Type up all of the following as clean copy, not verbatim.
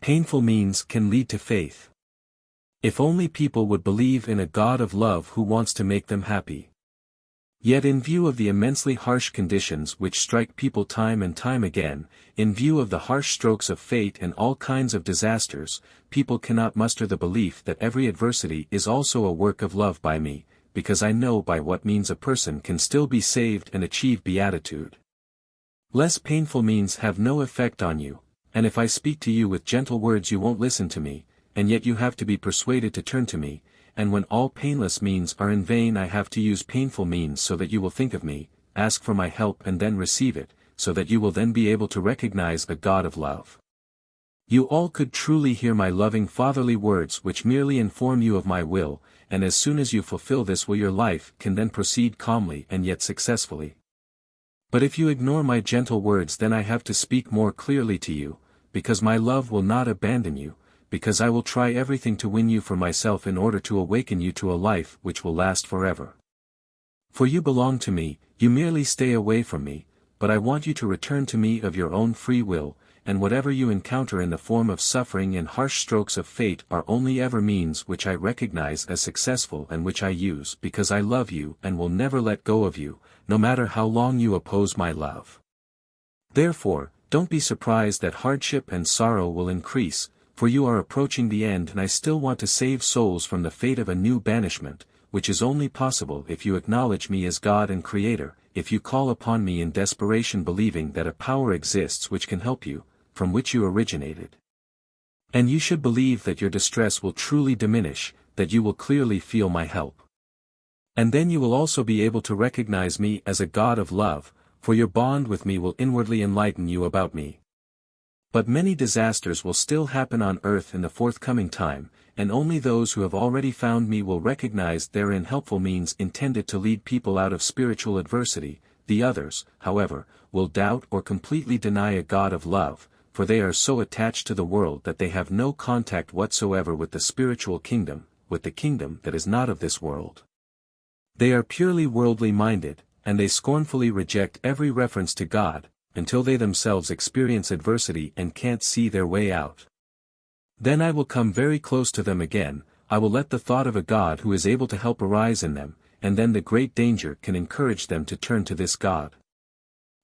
painful means can lead to faith. If only people would believe in a God of love who wants to make them happy. Yet in view of the immensely harsh conditions which strike people time and time again, in view of the harsh strokes of fate and all kinds of disasters, people cannot muster the belief that every adversity is also a work of love by me, because I know by what means a person can still be saved and achieve beatitude. Less painful means have no effect on you, and if I speak to you with gentle words you won't listen to me, and yet you have to be persuaded to turn to me, and when all painless means are in vain I have to use painful means so that you will think of me, ask for my help and then receive it, so that you will then be able to recognize a God of love. You all could truly hear my loving fatherly words which merely inform you of my will, and as soon as you fulfill this will your life can then proceed calmly and yet successfully. But if you ignore my gentle words then I have to speak more clearly to you, because my love will not abandon you, because I will try everything to win you for myself in order to awaken you to a life which will last forever. For you belong to me, you merely stay away from me, but I want you to return to me of your own free will, and whatever you encounter in the form of suffering and harsh strokes of fate are only ever means which I recognize as successful and which I use because I love you and will never let go of you, no matter how long you oppose my love. Therefore, don't be surprised that hardship and sorrow will increase, for you are approaching the end and I still want to save souls from the fate of a new banishment, which is only possible if you acknowledge me as God and Creator, if you call upon me in desperation believing that a power exists which can help you, from which you originated. And you should believe that your distress will truly diminish, that you will clearly feel my help. And then you will also be able to recognize me as a God of love, for your bond with me will inwardly enlighten you about me. But many disasters will still happen on earth in the forthcoming time, and only those who have already found me will recognize therein helpful means intended to lead people out of spiritual adversity. The others, however, will doubt or completely deny a God of love, for they are so attached to the world that they have no contact whatsoever with the spiritual kingdom, with the kingdom that is not of this world. They are purely worldly minded, and they scornfully reject every reference to God, until they themselves experience adversity and can't see their way out. Then I will come very close to them again, I will let the thought of a God who is able to help arise in them, and then the great danger can encourage them to turn to this God.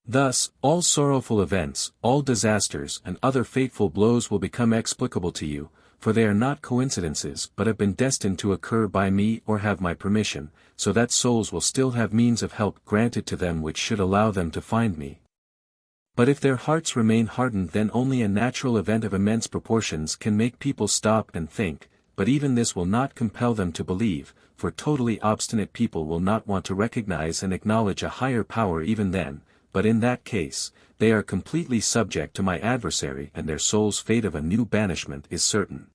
Thus, all sorrowful events, all disasters and other fateful blows will become explicable to you, for they are not coincidences but have been destined to occur by me or have my permission, so that souls will still have means of help granted to them which should allow them to find me. But if their hearts remain hardened then only a natural event of immense proportions can make people stop and think, but even this will not compel them to believe, for totally obstinate people will not want to recognize and acknowledge a higher power even then, but in that case, they are completely subject to my adversary and their soul's fate of a new banishment is certain.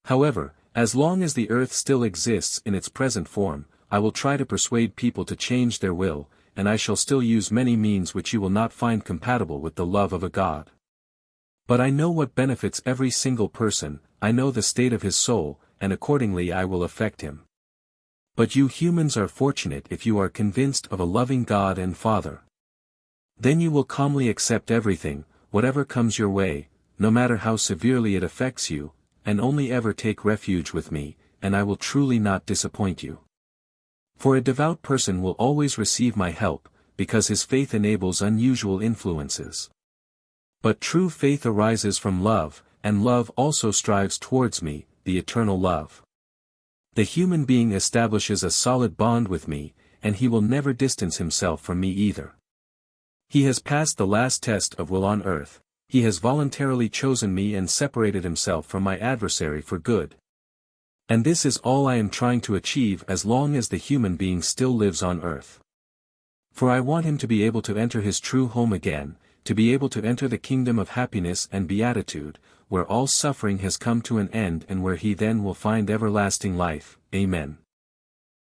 However, as long as the earth still exists in its present form, I will try to persuade people to change their will, and I shall still use many means which you will not find compatible with the love of a God. But I know what benefits every single person, I know the state of his soul, and accordingly I will affect him. But you humans are fortunate if you are convinced of a loving God and Father. Then you will calmly accept everything, whatever comes your way, no matter how severely it affects you, and only ever take refuge with me, and I will truly not disappoint you. For a devout person will always receive my help, because his faith enables unusual influences. But true faith arises from love, and love also strives towards me, the eternal love. The human being establishes a solid bond with me, and he will never distance himself from me either. He has passed the last test of will on earth, he has voluntarily chosen me and separated himself from my adversary for good. And this is all I am trying to achieve as long as the human being still lives on earth. For I want him to be able to enter his true home again, to be able to enter the kingdom of happiness and beatitude, where all suffering has come to an end and where he then will find everlasting life. Amen.